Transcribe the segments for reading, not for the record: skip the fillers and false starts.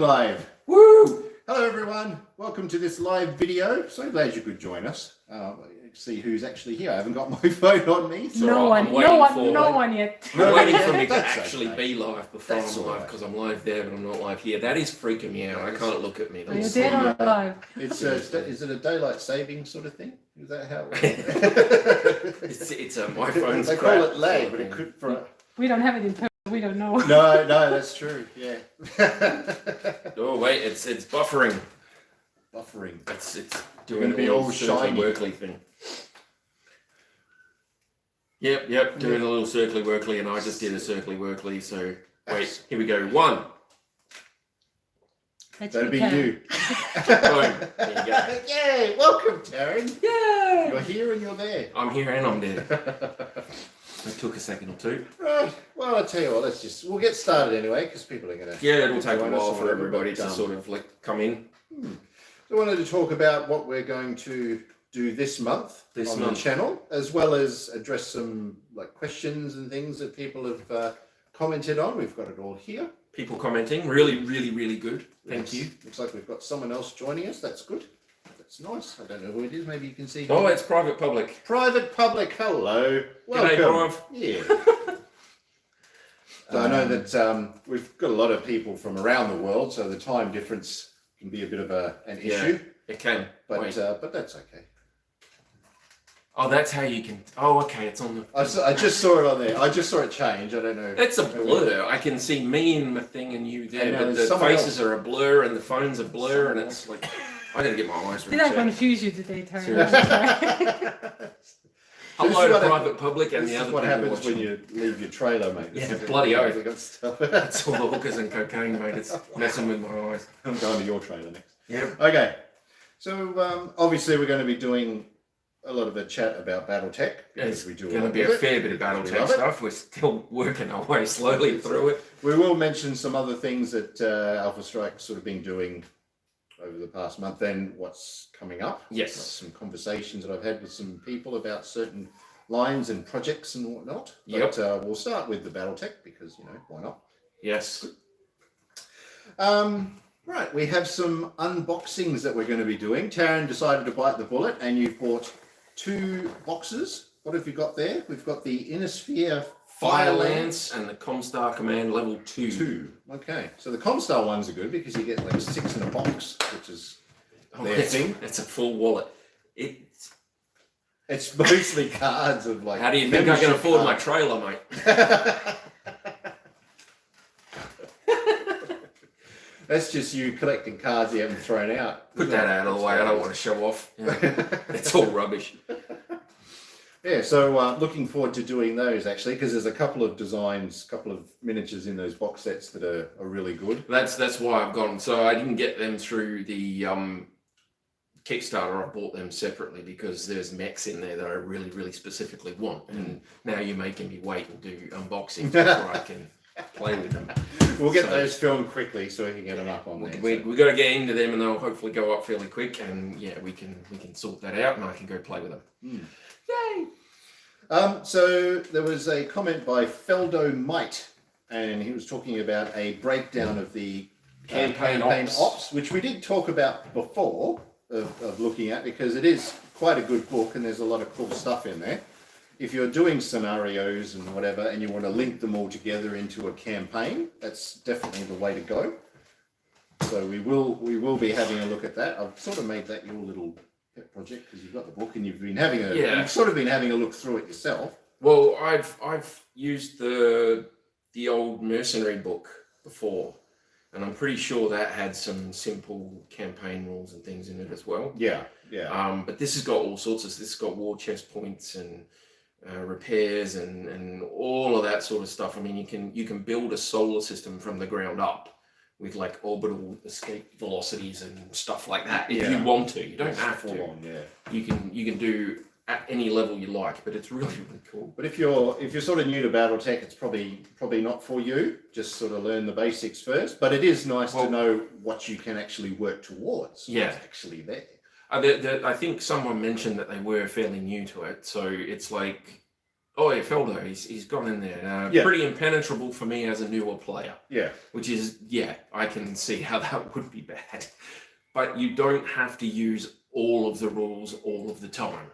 Live. Woo! Hello everyone, welcome to this live video. So glad you could join us. See who's actually here. I haven't got my phone on me. So No one yet. I'm waiting for me to That's actually okay. be live before That's I'm live, alright. because I'm live there but I'm not live here. That is freaking me out. I can't look at me. Are you dead or alive? It's is it a daylight saving sort of thing? Is that how? It's my phone's They crap. call it lag, but it could for. We don't have it in person. We don't know. No, that's true. Yeah. Oh wait, it's buffering. Buffering. It's Gonna doing be a all little circly shiny. workly thing. Yep, doing a little circly workly, and I just did a circly workly. So wait, here we go. One. That'd be you. Boom. There you go. Yay! Welcome, Taryn. Yay! You're here and you're there. I'm here and I'm there. It took a second or two. Right. Well, I'll tell you what. We'll get started anyway, because people are gonna. Yeah, it'll take a join us while or for whatever, everybody but, to sort of like come in. So I wanted to talk about what we're going to do this month on the channel, as well as address some like questions and things that people have commented on. We've got it all here. People commenting, really good. Thank you. Looks like we've got someone else joining us. That's good. That's nice. I don't know who it is. Maybe you can see. Oh, it's private public. Private public. Hello. Welcome. G'day, Priv. Yeah. So I know that we've got a lot of people from around the world, so the time difference can be a bit of an issue. It can. But that's okay. Oh, that's how you can. Oh, okay. It's on the. I just saw it on there. I just saw it change. I don't know. It's a blur. I can see me in my thing and you there, but the someone faces are a blur and the phone's a blur, and it's like I gotta get my eyes Did I rechecked. confuse you today, Tara? Hello to private public and This the is other what people happens watching. when you leave your trailer, mate. Yeah, bloody oath. oath. It's all the hookers and cocaine, mate. It's messing with my eyes. I'm going to your trailer next. Yep. Okay. So obviously we're going to be doing a lot of a chat about BattleTech. It's we do going to be a fair bit of BattleTech stuff. We're still working our way slowly through it. We will mention some other things that Alpha Strike's sort of been doing over the past month and what's coming up. Yes. Some conversations that I've had with some people about certain lines and projects and whatnot. Yep. But we'll start with the BattleTech because, why not? Yes. Right, we have some unboxings that we're going to be doing. Taryn decided to bite the bullet and you've bought 2 boxes. What have you got there? We've got the Innisphere Fire Lance and the Comstar Command level 2. Okay, so the Comstar ones are good because you get like 6 in a box, which is their thing. It's a full wallet. It's mostly cards of like. How do you think I can afford my trailer, mate? That's just you collecting cards you haven't thrown out. Put that out of the way. I don't want to show off. It's all rubbish. Yeah, so looking forward to doing those actually, because there's a couple of designs, couple of miniatures in those box sets that are really good. That's why I've gone. So I didn't get them through the Kickstarter. I bought them separately because there's mechs in there that I really specifically want. And now you're making me wait and do unboxing before I can play with them. We'll get those filmed quickly so we can get them up on there. We got to get into them and they'll hopefully go up fairly quick. And yeah, we can sort that out and I can go play with them. Yay! So there was a comment by Feldo Might, and he was talking about a breakdown of the campaign ops, which we did talk about before of looking at, because it is quite a good book and there's a lot of cool stuff in there. If you're doing scenarios and whatever, and you want to link them all together into a campaign, that's definitely the way to go. So we will be having a look at that. I've sort of made that your little pet project because you've got the book and you've been having you've sort of been having a look through it yourself. Well, I've used the old mercenary book before, and I'm pretty sure that had some simple campaign rules and things in it as well. Yeah. But this has got all sorts of. This has got war chest points and repairs and all of that sort of stuff. I mean, you can build a solar system from the ground up with like orbital escape velocities and stuff like that if you want to. You don't have to. You can do at any level you like, but it's really cool. But if you're sort of new to BattleTech, it's probably not for you. Just sort of learn the basics first. But it is nice to know what you can actually work towards. Yeah, what's actually there. I think someone mentioned that they were fairly new to it, so it's like Oh yeah, Feldo, he's gone in there. Pretty impenetrable for me as a newer player. Yeah. Which is, I can see how that would be bad. But you don't have to use all of the rules all of the time.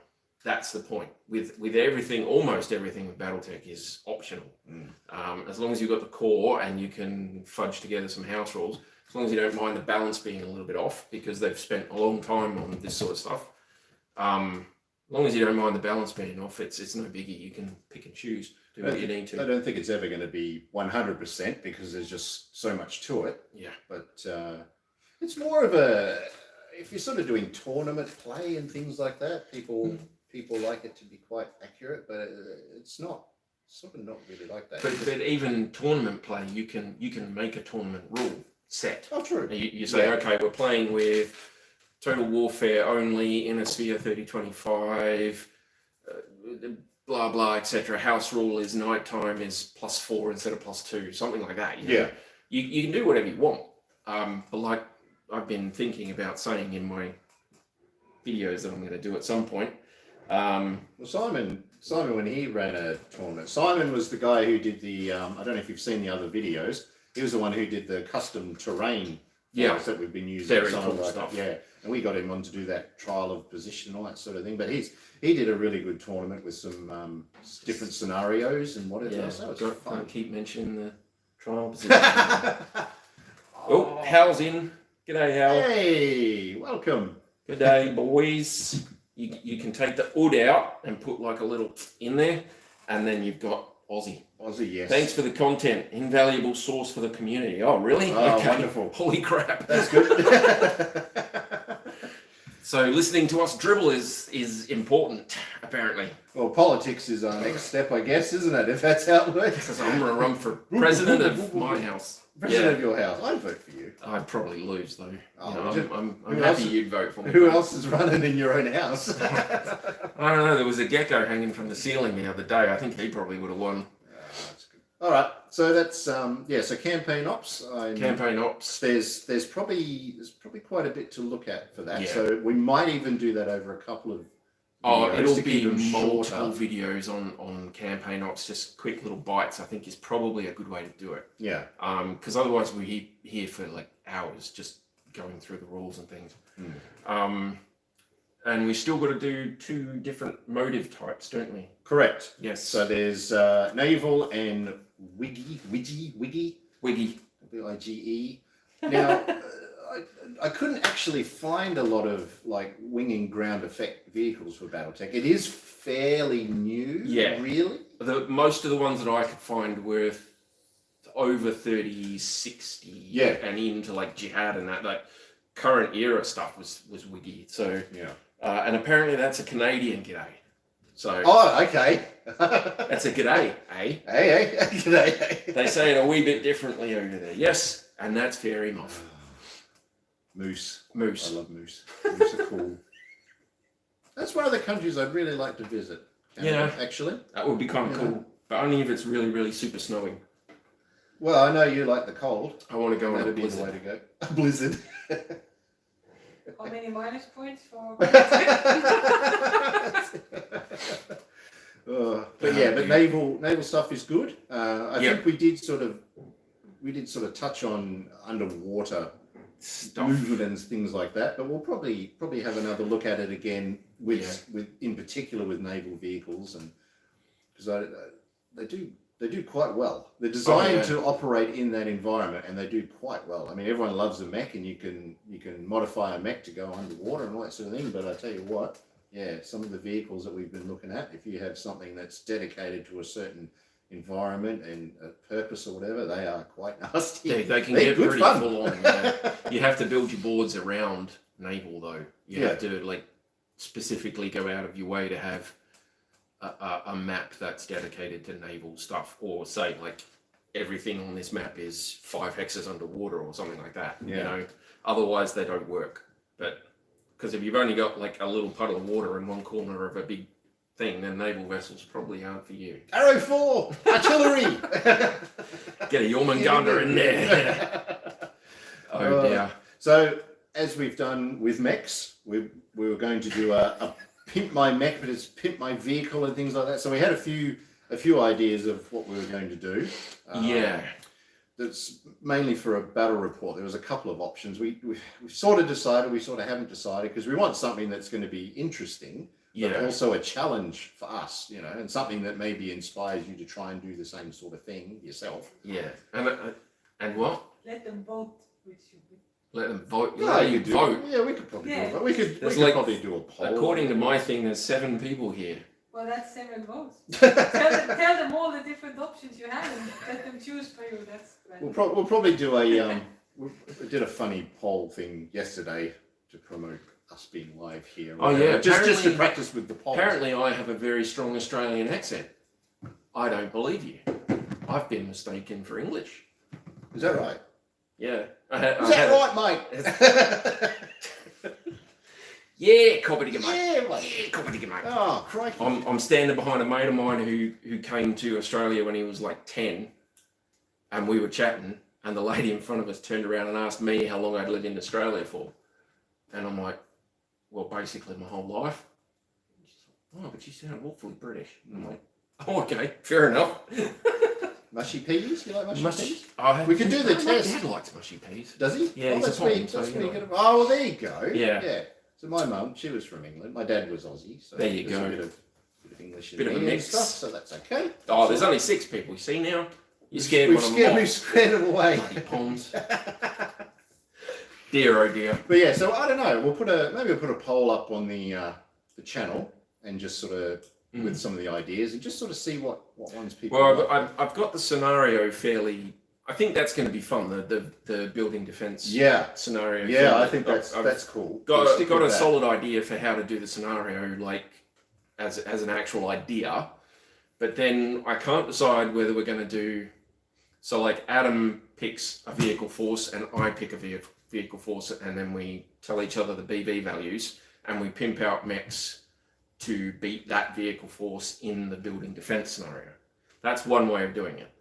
That's the point. With everything, almost everything with BattleTech is optional. As long as you've got the core and you can fudge together some house rules, as long as you don't mind the balance being a little bit off, because they've spent a long time on this sort of stuff. As long as you don't mind the balance being off, it's no biggie. You can pick and choose, do what you need to. I don't think it's ever going to be 100% because there's just so much to it. Yeah. But it's more of a, if you're sort of doing tournament play and things like that, people like it to be quite accurate, but it's not. Sort of not really like that. But even tournament play, you can make a tournament rule set. Oh, true. You say, okay, we're playing with Total Warfare only, Inner Sphere 3025, blah, blah, etc. House rule is nighttime is +4 instead of +2, something like that. You know? You can do whatever you want. But like I've been thinking about saying in my videos that I'm going to do at some point. Well, Simon, when he ran a tournament, Simon was the guy who did the, I don't know if you've seen the other videos, he was the one who did the custom terrain that we've been using. Very cool stuff. Yeah, and we got him on to do that trial of position and all that sort of thing. But he did a really good tournament with some different scenarios and whatever. Yeah, So I keep mentioning the trial position. Hal's in. G'day, Hal. Hey, welcome. Good day, boys. You can take the hood out and put like a little in there, and then you've got Aussie. Aussie, yes. Thanks for the content. Invaluable source for the community. Oh, really? Oh, okay. Wonderful. Holy crap. That's good. So listening to us dribble is important, apparently. Well, politics is our next step, I guess, isn't it? If that's how it works. Because I'm going to run for president of my house. President of your house. I'd vote for you. I'd probably lose, though. Oh, I'm happy you'd vote for me. Who else is running in your own house? I don't know. There was a gecko hanging from the ceiling the other day. I think he probably would have won. That's good. All right. So that's so campaign ops. Campaign ops. There's probably quite a bit to look at for that. Yeah. So we might even do that over a couple of. It'll be multiple videos on campaign ops, just quick little bites. I think is probably a good way to do it. Yeah. Because otherwise we're here for like hours just going through the rules and things. And we still got to do 2 different motive types, don't we? Correct. Yes. So there's naval and wiggy, Wiggy. WIGE. Now. I couldn't actually find a lot of like winging ground effect vehicles for BattleTech. It is fairly new, really. Most of the ones that I could find were over 30, 60, and into like Jihad and that. Like current era stuff was wiggy. So and apparently that's a Canadian g'day. So okay. That's a g'day, eh? Hey, g'day. They say it a wee bit differently over there. Yes, and that's fair enough. Moose. I love moose. Moose are cool. That's one of the countries I'd really like to visit. Canada, actually. That would be kind of cool, but only if it's really, really super snowing. Well, I know you like the cold. I want to go on a That'd be the way to go. A blizzard. How many minus points for? But naval stuff is good. I think we did sort of touch on underwater stuff, movement and things like that. But we'll probably have another look at it again with in particular with naval vehicles, and because they do quite well. They're designed to operate in that environment, and they do quite well. I mean, everyone loves a mech, and you can modify a mech to go underwater and all that sort of thing. But I tell you what, some of the vehicles that we've been looking at, if you have something that's dedicated to a certain environment and a purpose or whatever, they are quite nasty. They can get pretty full on. You have to build your boards around naval, though. You have to like specifically go out of your way to have a map that's dedicated to naval stuff, or say like everything on this map is 5 hexes underwater or something like that. You know, otherwise they don't work. But because if you've only got like a little puddle of water in one corner of a big thing, then naval vessels probably aren't for you. Arrow 4 artillery. Get a Jormungandr in there. Oh dear. So as we've done with mechs, we were going to do a pimp my mech, but it's pimp my vehicle and things like that. So we had a few a few ideas of what we were going to do. That's mainly for a battle report. There was a couple of options. We sort of decided, we sort of haven't decided, because we want something that's going to be interesting, but also a challenge for us, you know, and something that maybe inspires you to try and do the same sort of thing yourself. Yeah. And what? Let them vote with you. Let them vote. Yeah, you vote. Yeah, we could probably do it. We could probably do a poll. According to my thing, there's 7 people here. Well, that's 7 votes. tell them all the different options you have and let them choose for you. That's great. We'll probably do a we did a funny poll thing yesterday to promote us being live here. Oh yeah, just to practice with the polls. Apparently, I have a very strong Australian accent. I don't believe you. I've been mistaken for English. Is that right? Yeah. Is that right, mate? Yeah, copy mate. Yeah, mate. Yeah, copy mate. Oh, crikey. I'm standing behind a mate of mine who came to Australia when he was like 10, and we were chatting, and the lady in front of us turned around and asked me how long I'd lived in Australia for, and I'm like, well, basically my whole life. And she's like, oh, but you sound awfully British. And I'm like, oh, okay, fair enough. Mushy peas? You like mushy peas? We could do the test. My dad likes mushy peas. Does he? Yeah, oh, he's that's a Tom, so, you know. Oh, well, there you go. Yeah. So my mum, she was from England. My dad was Aussie. So there you there's go. A bit of English in bit of a there and mix. stuff, so that's okay. Oh, there's only 6 people. You see now? You scared We've one of them off. We've scared them away. Bloody ponds. Dear, oh dear. But yeah, so I don't know. Maybe we'll put a poll up on the channel and just sort of with some of the ideas and just sort of see what ones people. Well, like. I've got the scenario fairly. I think that's going to be fun. The building defense. Scenario. Yeah, I think that's cool. Got a solid idea for how to do the scenario, like as an actual idea, but then I can't decide whether we're going to do. So like Adam picks a vehicle force and I pick a vehicle force, and then we tell each other the BV values and we pimp out mechs to beat that vehicle force in the building defense scenario. That's one way of doing it.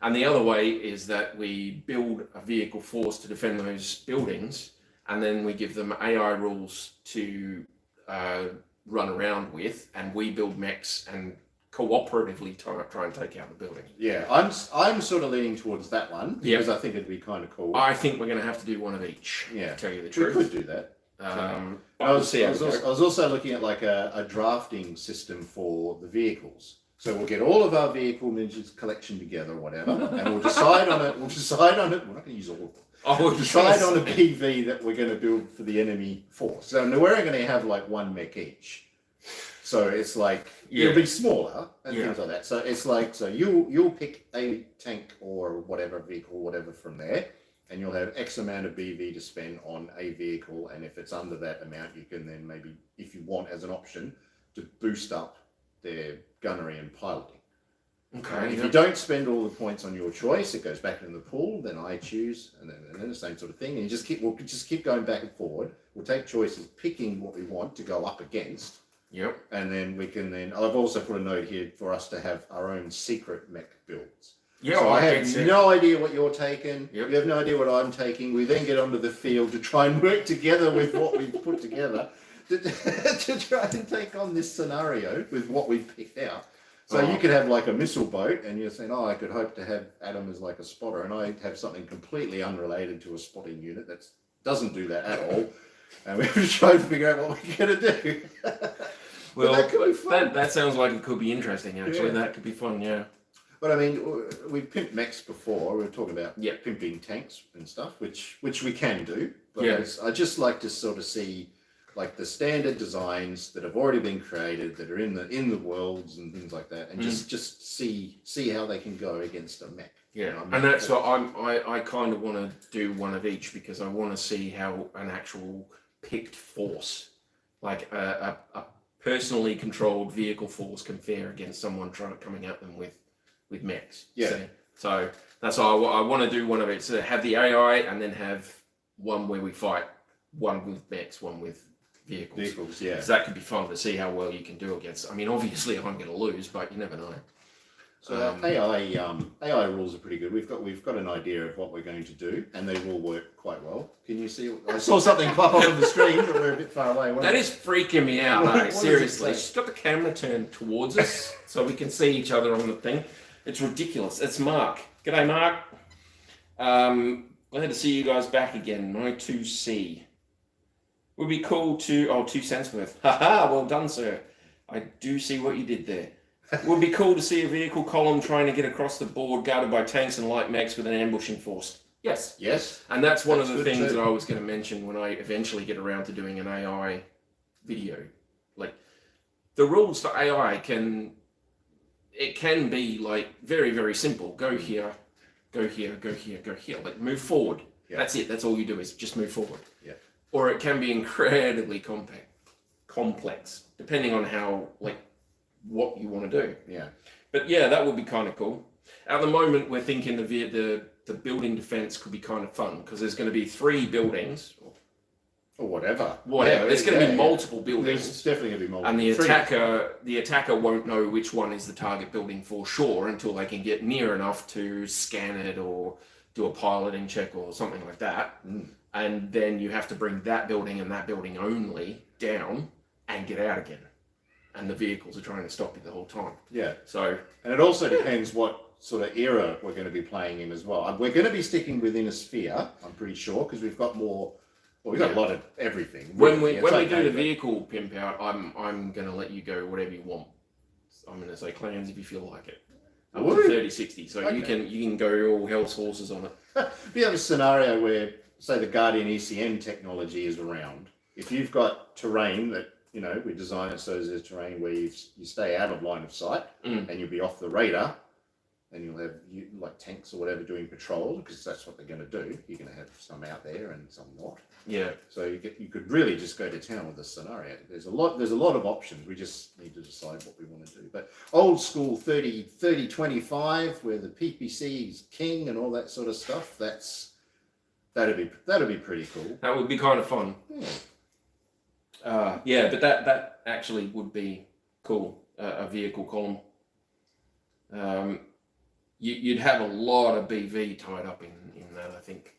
And the other way is that we build a vehicle force to defend those buildings, and then we give them AI rules to run around with, and we build mechs and cooperatively try and take out the building. Yeah, I'm sort of leaning towards that one because I think it'd be kind of cool. I think we're going to have to do one of each. Yeah, to tell you the truth. We could do that. I was also looking at like a drafting system for the vehicles. So we'll get all of our vehicle ninjas collection together, or whatever, and we'll decide on it. We're not going to use all of them. We'll decide on a PV that we're going to build for the enemy force. So we're only going to have like 1 mech each. So it's like it'll be smaller and things like that. So it's like you'll pick a tank or whatever vehicle, whatever from there, and you'll have X amount of BV to spend on a vehicle. And if it's under that amount, you can then maybe, if you want as an option, to boost up their gunnery and piloting. Okay. If you don't spend all the points on your choice, it goes back in the pool. Then I choose, and then the same sort of thing. And we'll just keep going back and forward. We'll take choices, picking what we want to go up against. Yep. And then we can I've also put a note here for us to have our own secret mech builds. Yeah. So I have no idea what you're taking. Yep. You have no idea what I'm taking. We then get onto the field to try and work together with what we've put together to try and take on this scenario with what we've picked out. So you could have like a missile boat, and you're saying, I could hope to have Adam as like a spotter, and I have something completely unrelated to a spotting unit that doesn't do that at all. And we have to try and figure out what we're going to do. Well, that could be fun. That sounds like it could be interesting, actually. Yeah. That could be fun, yeah. But I mean, we've pimped mechs before. We were talking about pimping tanks and stuff, which we can do. But I just like to sort of see like the standard designs that have already been created, that are in the worlds and things like that, and just see how they can go against a mech. Yeah, and that's what I kind of want to do one of each, because I want to see how an actual picked force, like a personally controlled vehicle force, can fare against someone coming at them with mechs. Yeah. So that's why I want to do one of each. So have the AI, and then have one where we fight, one with mechs, one with vehicles. Yeah. Because that could be fun to see how well you can do against. I mean, obviously I'm going to lose, but you never know. So AI rules are pretty good. We've got an idea of what we're going to do, and they will work quite well. Can you see? I saw something pop up on the screen, but we're a bit far away. That is freaking me out, What mate. does it Seriously, say? she's got the camera turned towards us so we can see each other on the thing. It's ridiculous. It's Mark. G'day, Mark. Glad to see you guys back again. My 2C. Would be cool to... Oh, 2 cents worth. Haha, well done, sir. I do see what you did there. Would be cool to see a vehicle column trying to get across the board guarded by tanks and light mechs with an ambushing force. Yes. Yes. And that's one of the good things too. that I was going to mention when I eventually get around to doing an AI video. Like, the rules for AI can be like very, very simple. Go here, go here, go here, go here. Like, move forward. Yeah. That's it. That's all you do is just move forward. Yeah. Or it can be incredibly complex, depending on how, like, what you want to do. Yeah. But yeah, that would be kind of cool. At the moment, we're thinking the building defense could be kind of fun because there's going to be 3 buildings. Or whatever. Whatever. There's going to be yeah. multiple There's buildings. definitely going to be multiple. And Three. the attacker won't know which one is the target building for sure until they can get near enough to scan it or do a piloting check or something like that. Mm. And then you have to bring that building and that building only down and get out again. And the vehicles are trying to stop you the whole time. Yeah. So, And it also depends what sort of era we're going to be playing in as well. We're going to be sticking within a sphere, I'm pretty sure, because we've got more. Well, we've got a lot of everything. when we It's do okay, the but- vehicle pimp out, I'm going to let you go whatever you want. I'm going to say clans if you feel like it. Up to Woo. 3060, so you can go all hell's horses on it. We have a scenario where, say, the Guardian ECM technology is around. If you've got terrain that, you know, we design it so there's terrain where you stay out of line of sight and you'll be off the radar, and you'll have like tanks or whatever doing patrol because that's what they're going to do. You're going to have some out there and some not. Yeah. So you could really just go to town with this scenario. There's a lot of options. We just need to decide what we want to do. But old school 30-25 where the PPC is king and all that sort of stuff. That'd be pretty cool. That would be kind of fun. Yeah. Yeah, but that actually would be cool. A vehicle column. You'd have a lot of BV tied up in that, I think.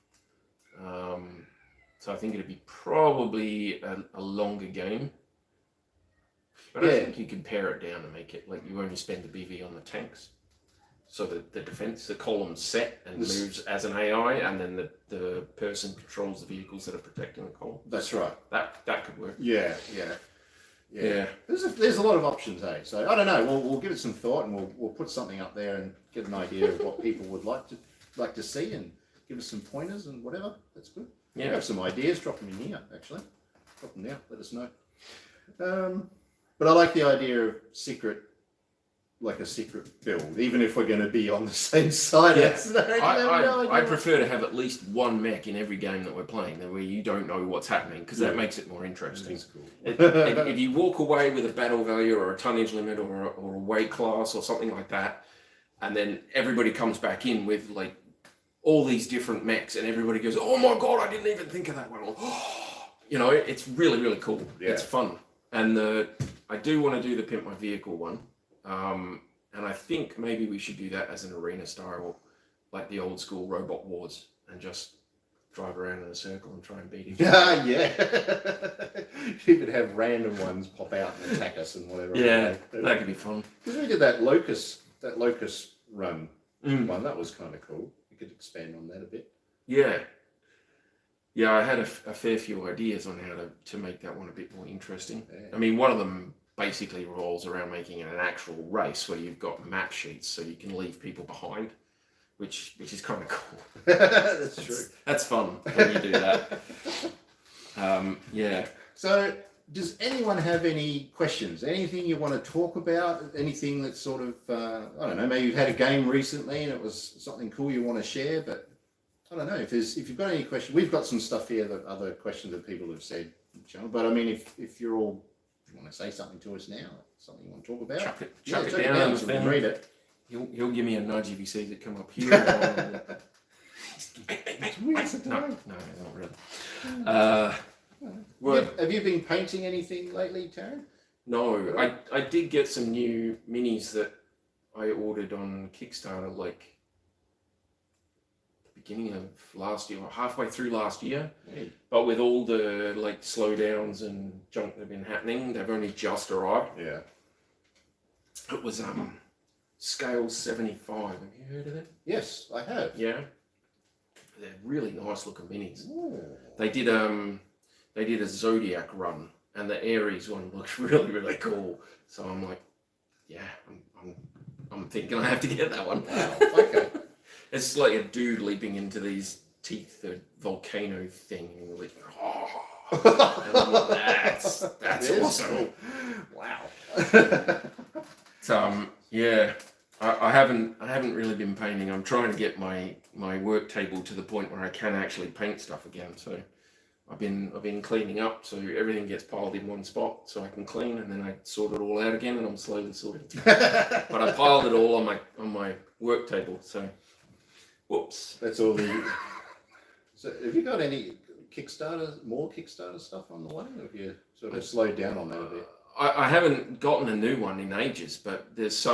So I think it'd be probably a longer game. But I think you could pare it down and make it like you only spend the BV on the tanks. So that the defense, the column's set and moves as an AI, and then the person controls the vehicles that are protecting the column. That's right. That could work. Yeah. There's a lot of options, eh? So I don't know. We'll give it some thought, and we'll put something up there and get an idea of what people would like to see, and give us some pointers and whatever. That's good. Yeah. We have some ideas. Drop them in here. Actually, drop them now. Let us know. But I like the idea of a secret build, even if we're going to be on the same side. Yeah. I prefer to have at least one mech in every game that we're playing, where you don't know what's happening, because that makes it more interesting. That's cool. If you walk away with a battle value or a tonnage limit or a weight class or something like that, and then everybody comes back in with like all these different mechs, and everybody goes, "Oh my god, I didn't even think of that one." Or, you know, it's really, really cool. Yeah. It's fun, and I do want to do the Pimp My Vehicle one. And I think maybe we should do that as an arena style, like the old school Robot Wars, and just drive around in a circle and try and beat each other. Yeah. You could have random ones pop out and attack us and whatever. Yeah, that could be fun. Because we did that locust run one. That was kind of cool. We could expand on that a bit. Yeah. Yeah, I had a fair few ideas on how to make that one a bit more interesting. Yeah. I mean, one of them basically revolves around making it an actual race where you've got map sheets so you can leave people behind, which is kind of cool. That's true. That's fun when you do that. Yeah. So, does anyone have any questions? Anything you want to talk about? Anything that's sort of, I don't know, maybe you've had a game recently and it was something cool you want to share, but I don't know, if you've got any questions, we've got some stuff here, that other questions that people have said, but I mean, if you want to say something to us now, something you want to talk about, Chuck it chuck down so we can read it. He'll give me a nudge if he sees it come up here. It's weird, isn't it? No, not really. Have you been painting anything lately, Taryn? No, I did get some new minis that I ordered on Kickstarter like the beginning of last year, or halfway through last year. Hey. But with all the like slowdowns and junk that have been happening, they've only just arrived. Yeah. It was scale 75. Have you heard of it? Yes, I have. Yeah. They're really nice looking minis. Ooh. They did a Zodiac run, and the Aries one looks really, really cool. So I'm like, yeah, I'm thinking I have to get that one. Wow. Okay. It's like a dude leaping into these teeth, the volcano thing, and you're like, oh, and I'm like, that's It is awesome. cool. Wow. So yeah, I haven't really been painting. I'm trying to get my work table to the point where I can actually paint stuff again. So I've been cleaning up, so everything gets piled in one spot, so I can clean, and then I sort it all out again, and I'm slowly sorting. But I piled it all on my work table. So, whoops. That's all the. So, have you got any more Kickstarter stuff on the way? Or have you sort of slowed down on that a bit? I haven't gotten a new one in ages, but there's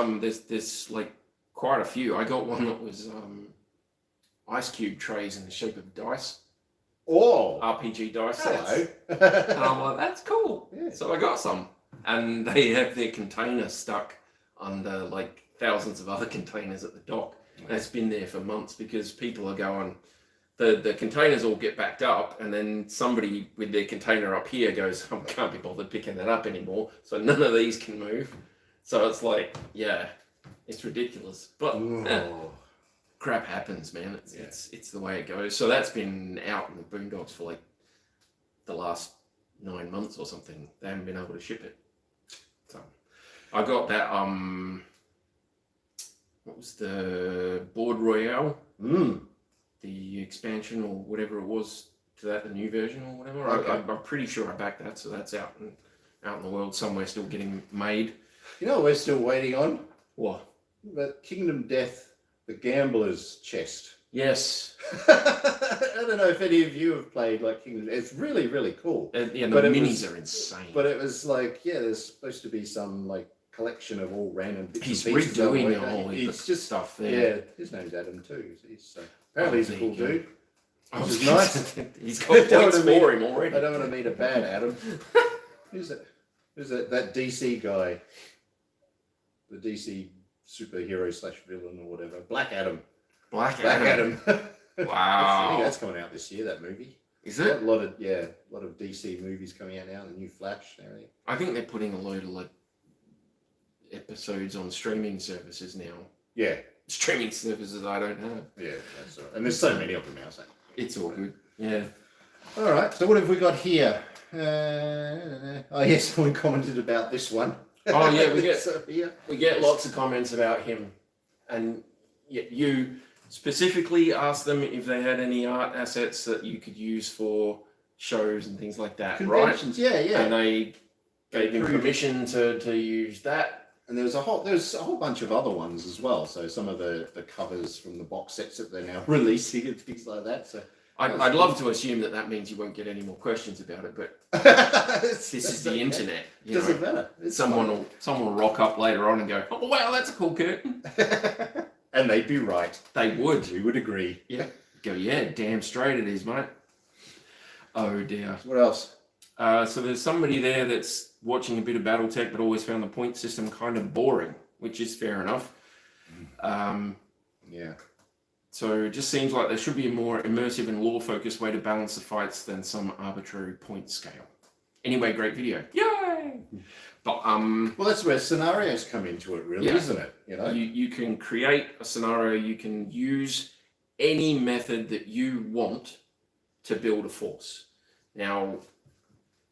like quite a few. I got one that was ice cube trays in the shape of dice. Oh, RPG dice hello. sets. And I'm like, that's cool. Yeah. So I got some. And they have their container stuck under like thousands of other containers at the dock. And it's been there for months because people are going, the containers all get backed up, and then somebody with their container up here goes, I can't be bothered picking that up anymore. So none of these can move. So it's like, yeah, it's ridiculous. But crap happens, man. It's the way it goes. So that's been out in the boondocks for like the last 9 months or something. They haven't been able to ship it. So I got that what was the Board Royale? The expansion or whatever it was to that, the new version or whatever. Okay. I'm pretty sure I backed that, so that's out in the world somewhere, still getting made. You know what we're still waiting on? What? But Kingdom Death, the Gambler's Chest. Yes. I don't know if any of you have played like Kingdom. It's really, really cool. Yeah, the But it minis was- are insane. But it was like, yeah, there's supposed to be some like collection of all random bits He's and pieces. of redoing it. all It's his just stuff Yeah, there. his name's Adam too. Apparently he's a there cool you go. dude. I Which was is nice. He's I got don't points wanna meet- for him already. I don't want to meet a bad Adam. Who's that? Who's that DC guy? The DC superhero / villain or whatever. Black Adam. Black Black Adam. Adam. I Wow. think that's coming out this year. That movie. Is A it? lot of DC movies coming out now. The new Flash and everything. I think they're putting a load of like episodes on streaming services now. Yeah, Streaming services I don't have. yeah, that's all right. And there's so many of them now. So. It's all good. Yeah. All right. So what have we got here? Oh yes, someone commented about this one. Oh yeah, we get So, yeah. we get lots of comments about him, and you specifically asked them if they had any art assets that you could use for shows and things like that, right? Conventions. Yeah, yeah. And they gave him Approved. permission to use that. And there's a whole bunch of other ones as well. So some of the covers from the box sets that they're now releasing and things like that. So I'd love to assume that means you won't get any more questions about it, but this is the internet. You Doesn't know, matter. It's someone fine. will rock up later on and go, oh wow, that's a cool curtain. And they'd be right. They would. We would agree. Yeah. Go, yeah, damn straight it is, mate. Oh dear. What else? So there's somebody there that's watching a bit of BattleTech, but always found the point system kind of boring, which is fair enough. Yeah. So it just seems like there should be a more immersive and lore-focused way to balance the fights than some arbitrary point scale. Anyway, great video. Yay! But Well, that's where scenarios come into it, really, Yeah. isn't it? You know. you can create a scenario, you can use any method that you want to build a force. Now,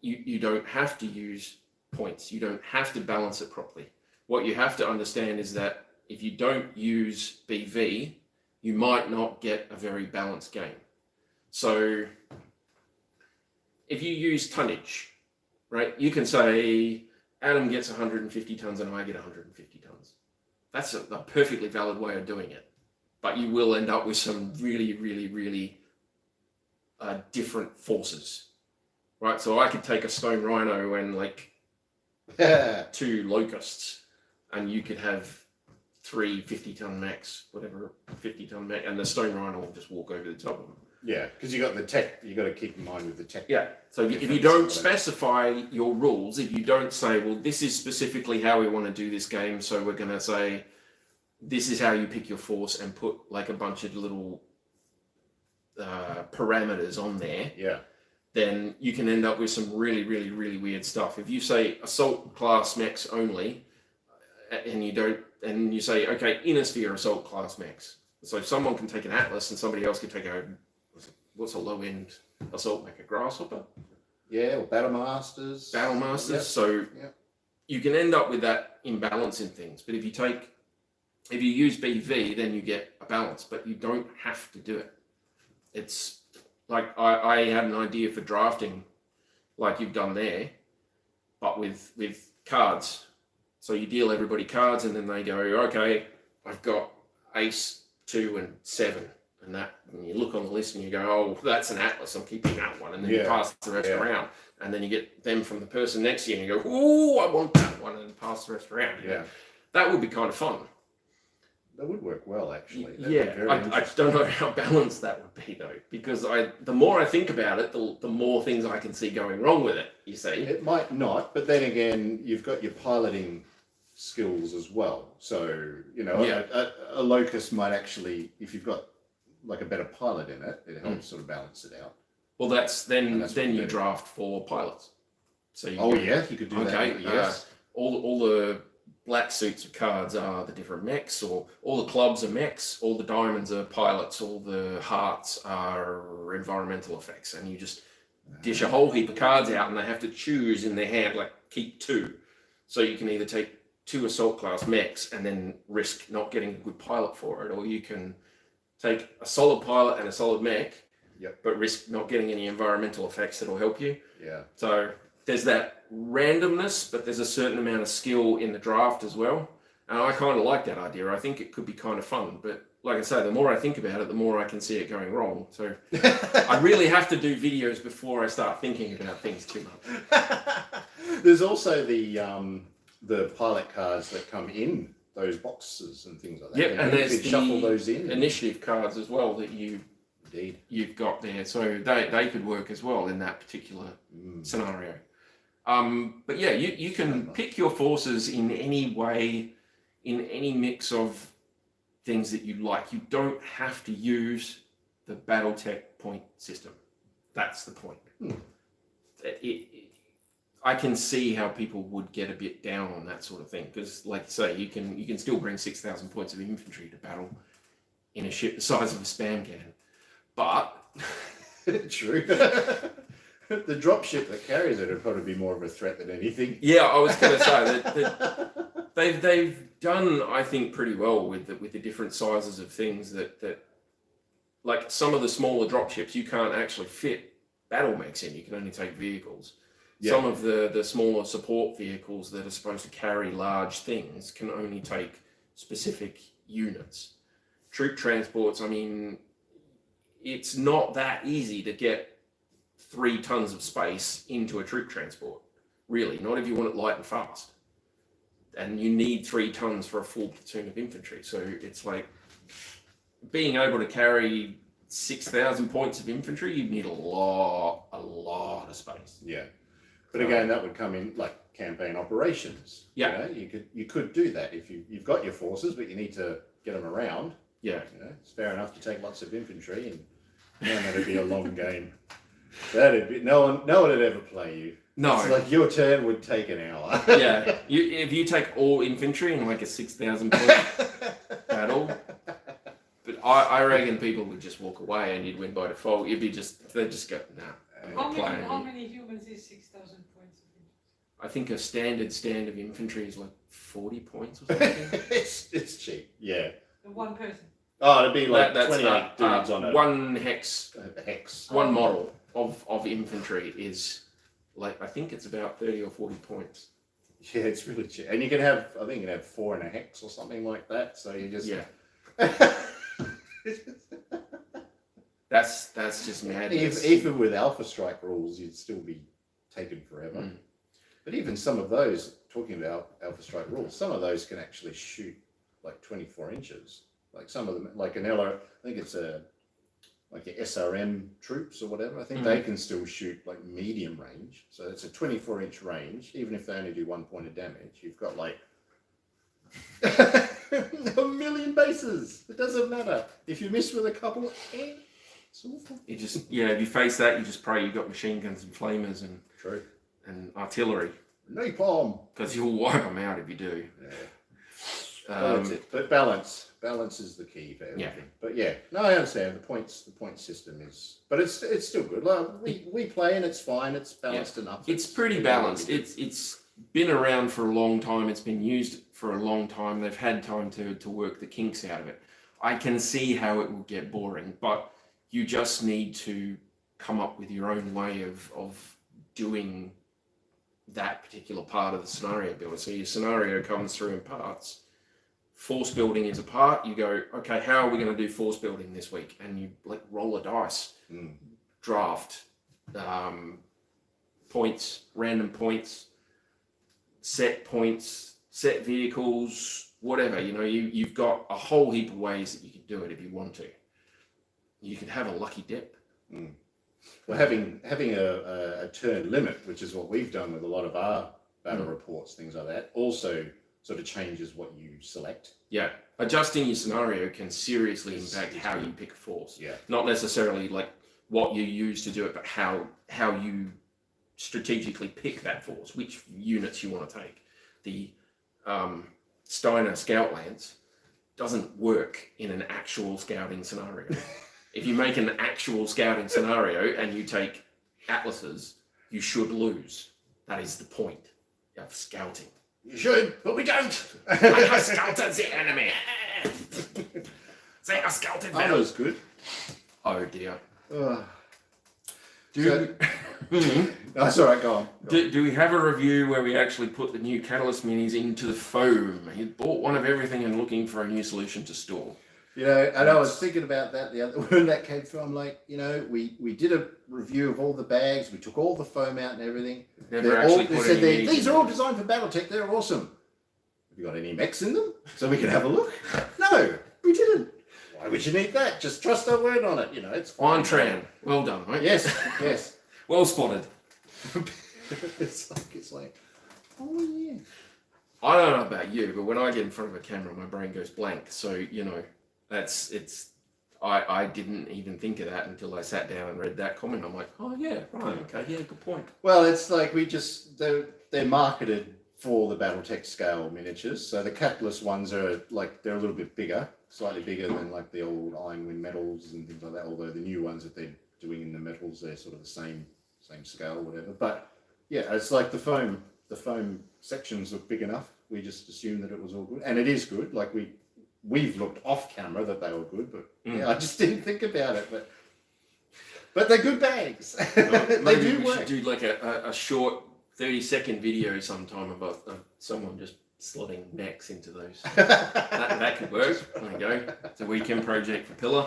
you don't have to use points. You don't have to balance it properly. What you have to understand is that if you don't use BV, you might not get a very balanced game. So if you use tonnage, right, you can say Adam gets 150 tons and I get 150 tons. That's a perfectly valid way of doing it. But you will end up with some really, really, really different forces. Right, so I could take a stone rhino and like 2 locusts, and you could have three 50-ton Mechs, whatever 50-ton Mech, and the Stone Rhino will just walk over the top of them. Yeah, because you got the tech. You got to keep in mind with the tech. Yeah. So if you don't specify your rules, if you don't say, well, this is specifically how we want to do this game, so we're going to say this is how you pick your force and put like a bunch of little parameters on there. Yeah. Then you can end up with some really, really, really weird stuff. If you say assault class mechs only, and you say, okay, inner sphere assault class mechs. So someone can take an Atlas and somebody else can take what's a low end assault mech, a Grasshopper? Yeah, or Battle Masters. Yep. So you can end up with that imbalance in things. But if you use BV, then you get a balance, but you don't have to do it. It's like I had an idea for drafting, like you've done there, but with cards. So you deal everybody cards, and then they go, okay, I've got Ace, 2, and 7, and you look on the list and you go, oh, that's an Atlas, I'm keeping that one, and then you pass the rest around, and then you get them from the person next to you, and you go, oh, I want that one, and pass the rest around. Yeah, that would be kind of fun. That would work well, actually. I don't know how balanced that would be though, because the more I think about it, the more things I can see going wrong with it. You see, it might not, but then again, you've got your piloting skills as well. So a Locust might actually, if you've got like a better pilot in it, it helps sort of balance it out. Well, that's you draft 4 pilots. So you could do that. Yes, all the black suits of cards are the different mechs, or all the clubs are mechs, all the diamonds are pilots, all the hearts are environmental effects, and you just dish a whole heap of cards out, and they have to choose in their hand, like keep 2. So you can either take 2 assault class mechs and then risk not getting a good pilot for it, or you can take a solid pilot and a solid mech, but risk not getting any environmental effects that'll help you. Yeah. So there's that randomness, but there's a certain amount of skill in the draft as well. And I kind of like that idea. I think it could be kind of fun. But like I say, the more I think about it, the more I can see it going wrong. So I really have to do videos before I start thinking about things too much. There's also the pilot cards that come in those boxes and things like that. Yep, and there's the shuffle those in. Initiative cards as well that you've got there. So they could work as well in that particular scenario. But yeah, you can pick your forces in any way, in any mix of things that you like. You don't have to use the BattleTech point system. That's the point. I can see how people would get a bit down on that sort of thing, because, like you say, you can still bring 6,000 points of infantry to battle in a ship the size of a spam can, but true. The dropship that carries it would probably be more of a threat than anything. Yeah, I was going to say that they've done, I think, pretty well with the different sizes of things that like some of the smaller dropships you can't actually fit battle mechs in. You can only take vehicles. Yeah. Some of the smaller support vehicles that are supposed to carry large things can only take specific units. Troop transports, I mean, it's not that easy to get 3 tons of space into a troop transport. Really, not if you want it light and fast. And you need 3 tons for a full platoon of infantry. So it's like being able to carry 6,000 points of infantry, you need a lot of space. Yeah. But again, that would come in like campaign operations. Yeah. You could do that if you've got your forces, but you need to get them around. Yeah. It's fair enough to take lots of infantry, and man, that'd be a long game. That'd be no one would ever play you. No. It's like your turn would take an hour. Yeah. If you take all infantry in like a 6,000 point battle, but I reckon people would just walk away and you'd win by default. They'd just go, nah. How many humans is 6,000 points? I think a standard stand of infantry is like 40 points or something. It's cheap. Yeah. The one person. Oh, it'd be like that's 28 dudes on a one hex. One Oh. model of infantry is like, I think it's about 30 or 40 points. Yeah, it's really cheap. And you can have, I think you can have 4 in a hex or something like that. So you just That's just madness. Even with Alpha Strike rules, you'd still be taken forever. But even some of those, talking about Alpha Strike rules, some of those can actually shoot like 24 inches. Like some of them, like an LR, I think it's like the SRM troops or whatever. I think they can still shoot like medium range. So it's a 24-inch range, even if they only do 1 point of damage. You've got like a million bases. It doesn't matter. If you miss with a couple, it's awful. You just, if you face that, you just pray you've got machine guns and flamers and True. and artillery. Napalm. Because you'll wipe them out if you do. Yeah. That's it. But balance is the key for everything. But yeah, no, I understand the point system is, but it's still good. Like we play and it's fine. It's balanced enough. It's pretty balanced. It's been around for a long time. It's been used for a long time. They've had time to work the kinks out of it. I can see how it will get boring, but you just need to come up with your own way of doing that particular part of the scenario build. So your scenario comes through in parts. Force building is a part. You go, okay, how are we going to do force building this week? And you like roll a dice, draft, points, random points, set vehicles, whatever. You know, you've got a whole heap of ways that you can do it if you want to. You could have a lucky dip. Well, having a turn limit, which is what we've done with a lot of our battle reports, things like that, also sort of changes what you select. Yeah, adjusting your scenario can seriously impact how you pick a force. Yeah, not necessarily like what you use to do it, but how you strategically pick that force, which units you want to take. The Steiner Scout Lance doesn't work in an actual scouting scenario. If you make an actual scouting scenario and you take atlases, you should lose. That is the point of scouting. You should, but we don't. I have scouted the enemy. They are scouted well. That was good. Oh dear. That's all right, go on. Do we have a review where we actually put the new Catalyst minis into the foam? He bought one of everything and looking for a new solution to store. You know, and I was thinking about that the other when that came through. I'm like, you know, we did a review of all the bags. We took all the foam out and everything. They said these are all designed for BattleTech. They're awesome. Have you got any mechs in them so we can have a look? No, we didn't. Why would you need that? Just trust our word on it. You know, it's fine. Tran. Well done, mate. Yes. Well spotted. It's like, oh yeah. I don't know about you, but when I get in front of a camera, my brain goes blank. So, you know, I didn't even think of that until I sat down and read that comment. I'm like, oh yeah, right, okay, yeah, good point. Well, it's like they're marketed for the BattleTech scale miniatures. So the Catalyst ones are like, they're a little bit bigger, slightly bigger than like the old Ironwind metals and things like that. Although the new ones that they're doing in the metals, they're sort of the same scale, whatever. But yeah, it's like the foam sections look big enough. We just assumed that it was all good, and it is good. Like we've looked off camera that they were good, but yeah, I just didn't think about it. But they're good bags. Well, they do we work. should do like a short 30-second video sometime about someone just slotting necks into those. that could work. There you go. It's a weekend project for Pillar.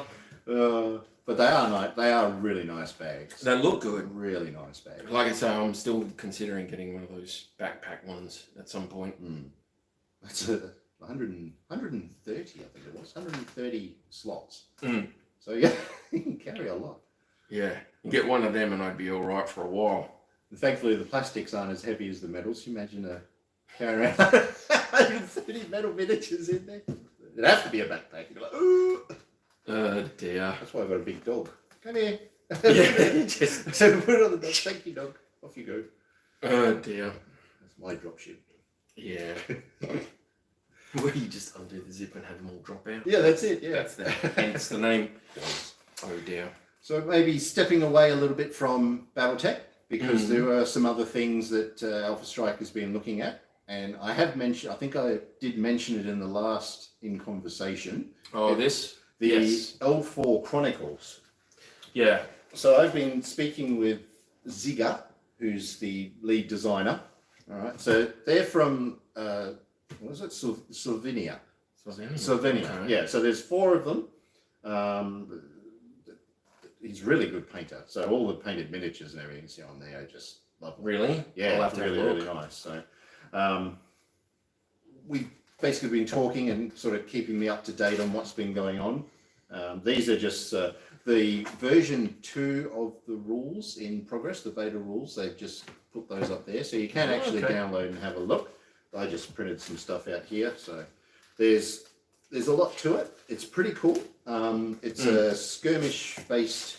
But they are nice. They are really nice bags. They look good. Really nice bags. Like I say, I'm still considering getting one of those backpack ones at some point. That's 130, I think it was. 130 slots. So yeah, you can carry a lot. Yeah, you get one of them and I'd be all right for a while. And thankfully, the plastics aren't as heavy as the metals. You imagine carrying around 130 metal miniatures in there. It'd have to be a backpack. You'd be like, ooh. Dear. That's why I've got a big dog. Come here. Yeah, so put it on the dog. Thank you, dog. Off you go. Oh dear. That's my dropship. Yeah. Where you just undo the zip and have them all drop out. Yeah, that's it. Yeah, hence the name. Oh dear. So maybe stepping away a little bit from BattleTech, because there are some other things that Alpha Strike has been looking at, and I think I did mention it in the last In Conversation. Oh, the Eldfall Chronicles. Yeah. So I've been speaking with Ziga, who's the lead designer. All right. So they're from what is it? Slovenia. Slovenia. Okay. Yeah. So there's 4 of them. He's a really good painter. So all the painted miniatures and everything you see on there are just lovely. Really? Yeah. I'll have to really nice. So we basically been talking and sort of keeping me up to date on what's been going on. These are just the version 2 of the rules in progress, the beta rules. They've just put those up there, so you can actually download and have a look. I just printed some stuff out here, so there's a lot to it. It's pretty cool. It's a skirmish-based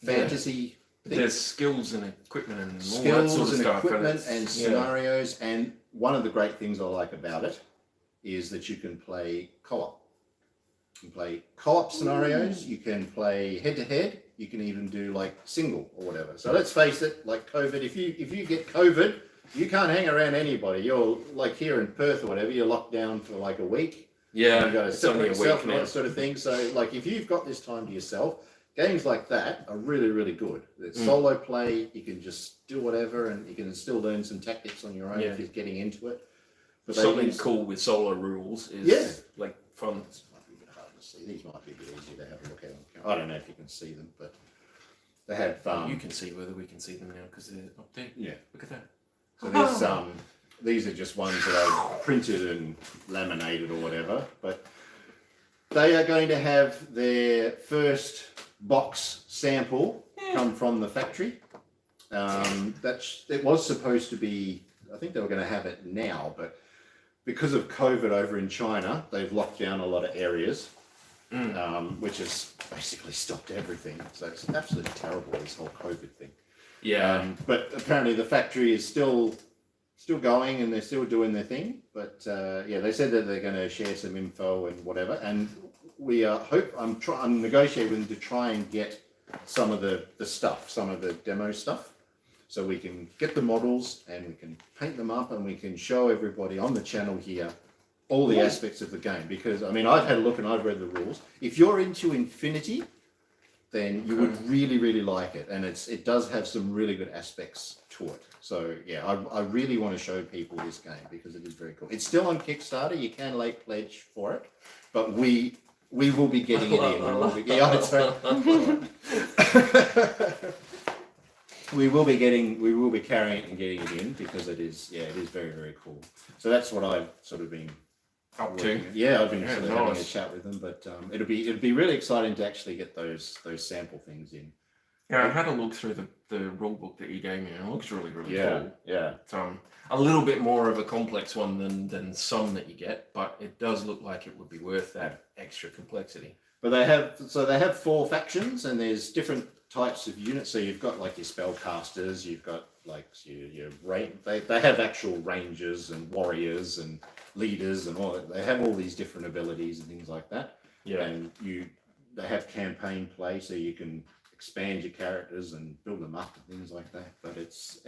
fantasy thing. There's skills and equipment and all that sort of stuff. Equipment and scenarios, and one of the great things I like about it is that you can play co-op. You can play co-op scenarios, you can play head-to-head, you can even do like single or whatever. So let's face it, like COVID, if you get COVID, you can't hang around anybody. You're like here in Perth or whatever, you're locked down for like a week. Yeah, you've got to separate yourself and all now. that sort of thing. So like if you've got this time to yourself, games like that are really, really good. It's solo play, you can just do whatever and you can still learn some tactics on your own if you're getting into it. But something cool with solo rules is like fun. This might be a bit hard to see. These might be a bit easier to have a look at. I don't know if you can see them, but they have you can see whether we can see them now because they're up there. Yeah. Look at that. So there's these are just ones that I've printed and laminated or whatever, but they are going to have their first box sample come from the factory. It was supposed to be, I think they were going to have it now, but because of COVID over in China, they've locked down a lot of areas, which has basically stopped everything. So it's absolutely terrible, this whole COVID thing. Yeah. But apparently the factory is still going and they're still doing their thing. But they said that they're going to share some info and whatever. And we I'm negotiating with them to try and get some of the stuff, some of the demo stuff, so we can get the models and we can paint them up and we can show everybody on the channel here all the aspects of the game. Because I mean, I've had a look and I've read the rules. If you're into Infinity, then you would really, really like it. And it does have some really good aspects to it. So yeah, I really want to show people this game because it is very cool. It's still on Kickstarter. You can late pledge for it, but we will be getting it in. We will be carrying it and getting it in because it is very, very cool. So that's what I've sort of been up to. Yeah, I've been sort of having a chat with them, but it'll be really exciting to actually get those sample things in. Yeah, I had a look through the rule book that you gave me, and it looks really, really cool. Yeah. A little bit more of a complex one than some that you get, but it does look like it would be worth that extra complexity. But they have 4 factions, and there's different types of units. So you've got like your spellcasters, you've got like your they have actual rangers and warriors and leaders and all that. They have all these different abilities and things like that. Yeah. And they have campaign play, so you can expand your characters and build them up and things like that. But it's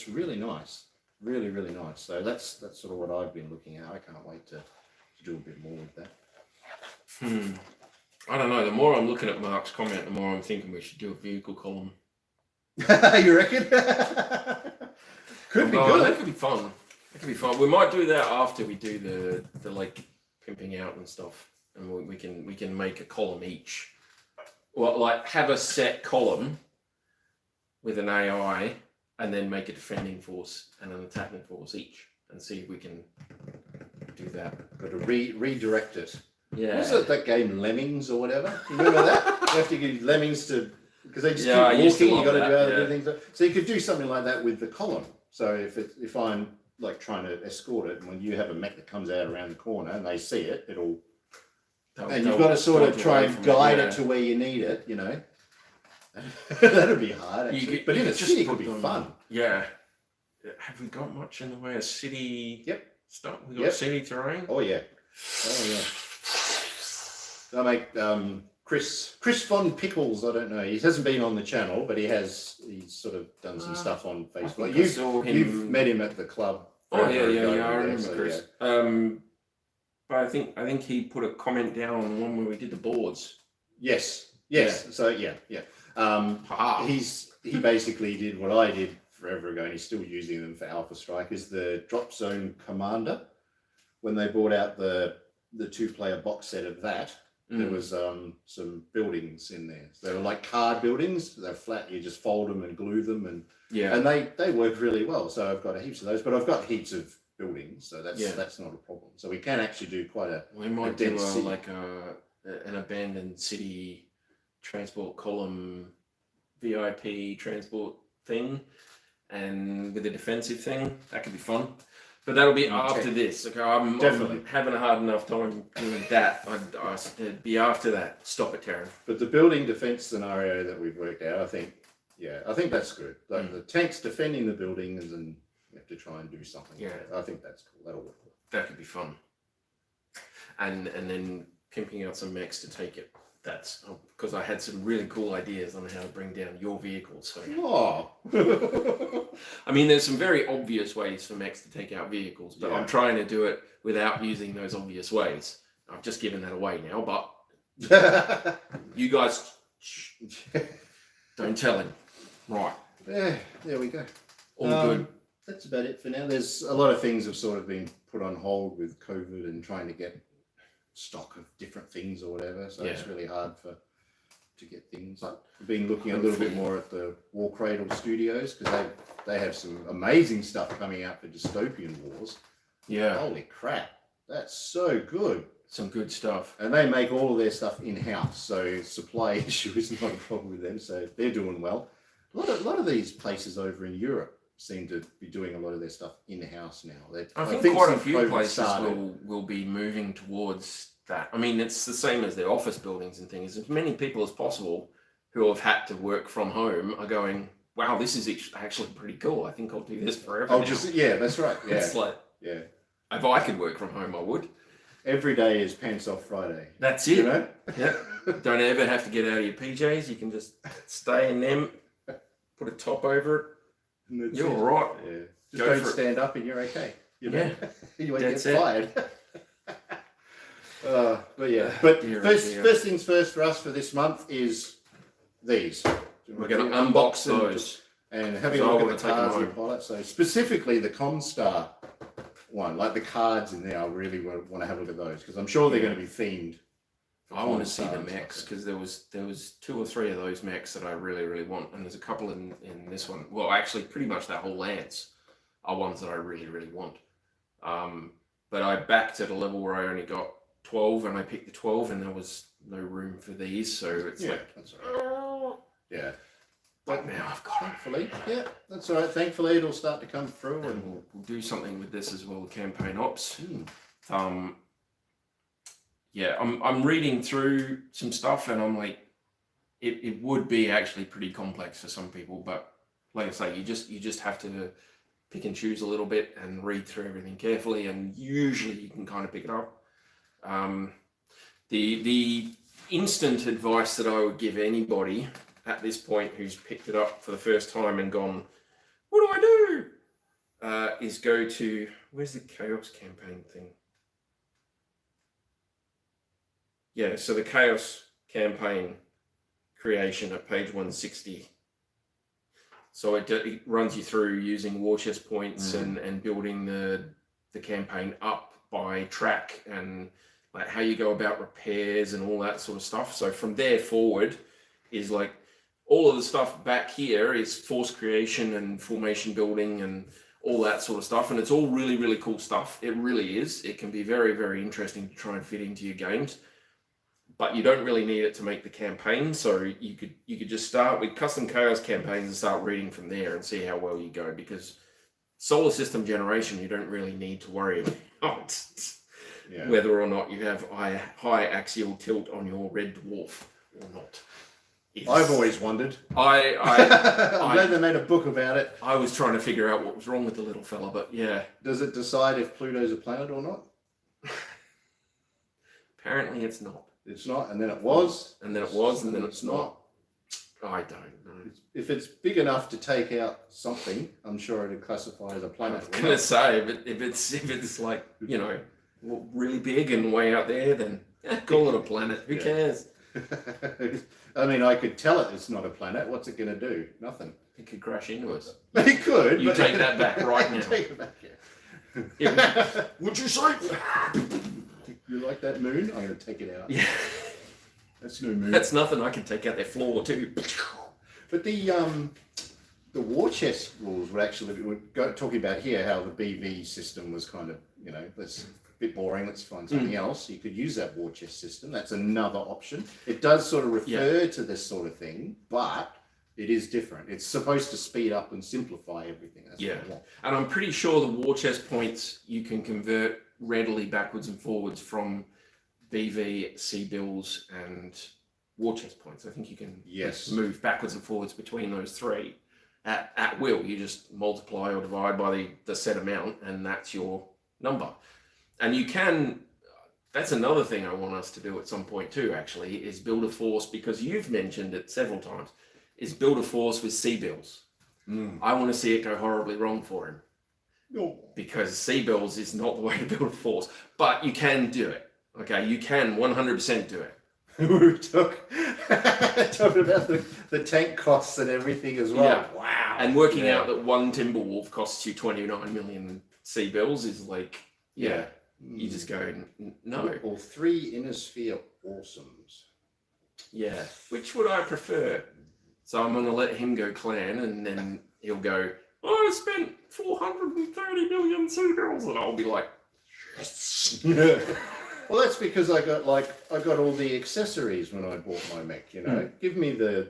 really nice, really, really nice. So that's sort of what I've been looking at. I can't wait to do a bit more with that. I don't know. The more I'm looking at Mark's comment, the more I'm thinking we should do a vehicle column. You reckon? Could be good. That could be fun. It could be fun. We might do that after we do the like pimping out and stuff, and we can make a column each. Well, like have a set column with an AI, and then make a defending force and an attacking force each, and see if we can do that. Got to redirect it. Yeah. Was it that game Lemmings or whatever? You remember that? You have to get Lemmings to, because they just keep walking. You got to do other things. So you could do something like that with the column. So if I'm like trying to escort it, and when you have a mech that comes out around the corner and they see it, and you've got to sort of try and guide it to where you need it. You know, that'd be hard. Actually. But in a city, it could be fun. Yeah. Have we got much in the way of city? Stuff. We got city terrain. Oh yeah. I make Chris Von Pickles. I don't know. He hasn't been on the channel, but he's sort of done some stuff on Facebook. You've met him at the club. Oh yeah. I remember Chris. Yeah. But I think he put a comment down on the one where we did the boards. Yes. So yeah. He basically did what I did forever ago, and he's still using them for Alpha Strike. Is the Drop Zone Commander. When they brought out the 2-player box set of that. There was some buildings in there. They were like card buildings. They're flat. You just fold them and glue them, and they work really well. So I've got heaps of those, but I've got heaps of buildings, so Yeah. that's not a problem. So we can actually do quite a We might dense do city. like an abandoned city transport column VIP transport thing, and with a defensive thing. That could be fun. But that'll be after this. Okay, I'm having a hard enough time doing that. I'd be after that. Stop it, Taryn. But the building defense scenario that we've worked out, I think that's good. Like the tanks defending the buildings, and you have to try and do something. Yeah, I think that's cool. That'll work. That could be fun. And then pimping out some mechs to take it. That's because I had some really cool ideas on how to bring down your vehicles. So, I mean, there's some very obvious ways for mechs to take out vehicles, but I'm trying to do it without using those obvious ways. I've just given that away now, but you guys don't tell him. Right. Yeah, there we go. All good. That's about it for now. There's a lot of things have sort of been put on hold with COVID and trying to get stock of different things or whatever, so it's really hard to get things. I've been looking a little bit more at the War Cradle Studios because they have some amazing stuff coming out for dystopian wars. Yeah, holy crap, that's so good. Some good stuff. And they make all of their stuff in-house, so supply issue is not a problem with them, so they're doing well. A lot of these places over in Europe seem to be doing a lot of their stuff in-house now. I think quite a few places will be moving towards that. I mean, it's the same as their office buildings and things. As many people as possible who have had to work from home are going, wow, this is actually pretty cool. I think I'll do this forever. Oh, that's right. Yeah. It's like, if I could work from home, I would. Every day is pants off Friday. That's it. You know? Yeah. Don't ever have to get out of your PJs. You can just stay in them, put a top over it. You're all right. Yeah. Just don't stand up and you're okay. You know? You won't get fired. But first things first for us for this month is these. We're going to unbox those and having a look at the cards and pilot. So specifically the Comstar one, like the cards in there, I really want to have a look at those because I'm sure they're going to be themed. I want to see the mechs because there was 2 or 3 of those mechs that I really, really want, and there's a couple in this one. Well, actually, pretty much that whole lance are ones that I really, really want. But I backed at a level where I only got 12, and I picked the 12, and there was no room for these, so it's that's all right. Yeah. But now I've got thankfully, that's all right. Thankfully, it'll start to come through, and we'll do something with this as well. Campaign ops. I'm reading through some stuff, and I'm like, it would be actually pretty complex for some people, but like I say, you just have to pick and choose a little bit and read through everything carefully, and usually you can kind of pick it up. The instant advice that I would give anybody at this point who's picked it up for the first time and gone, what do I do? Is go to, where's the Chaos campaign thing? Yeah, so the Chaos campaign creation at page 160. So it runs you through using war chest points and building the campaign up by track and like how you go about repairs and all that sort of stuff. So from there forward is like all of the stuff back here is force creation and formation building and all that sort of stuff. And it's all really, really cool stuff. It really is. It can be very, very interesting to try and fit into your games. But you don't really need it to make the campaign, so you could just start with custom chaos campaigns and start reading from there and see how well you go. Because solar system generation, you don't really need to worry about whether or not you have high axial tilt on your red dwarf or not. I've always wondered. I'm glad they made a book about it. I was trying to figure out what was wrong with the little fella, but yeah. Does it decide if Pluto's a planet or not? Apparently, it's not. It's not, and then it was. And then it was, and then it's not. I don't know. If it's big enough to take out something, I'm sure it'd classify as a planet. I was going to say, if it's like, you know, really big and way out there, then call it a planet. Who cares? I mean, I could tell it it's not a planet. What's it going to do? Nothing. It could crash into us. It could. You take that back right now. Take it back, What'd you say? You like that moon? I'm going to take it out. Yeah. That's no moon. That's nothing. I can take out their floor too. But the the war chest rules were actually, talking about here how the BV system was kind of, let's a bit boring, let's find something else. You could use that war chest system. That's another option. It does sort of refer to this sort of thing, but it is different. It's supposed to speed up and simplify everything. That's what I want. And I'm pretty sure the war chest points you can convert readily backwards and forwards from BV, C bills, and war chest points. I think you can move backwards and forwards between those three at will. You just multiply or divide by the set amount, and that's your number. And you can, that's another thing I want us to do at some point too, actually, is build a force, because you've mentioned it several times, is build a force with C bills. I want to see it go horribly wrong for him. No. Because C bills is not the way to build a force, but you can do it. Okay, you can 100% do it. We talking about the tank costs and everything as well. Yeah. Wow. And working out that one Timberwolf costs you 29 million C bills is like, you just go, no. Or 3 inner sphere awesomes. Yeah, which would I prefer? So I'm going to let him go clan, and then he'll go, I spent 430 million C bills, and I'll be like, yes. Well, that's because I got all the accessories when I bought my mech. Give me the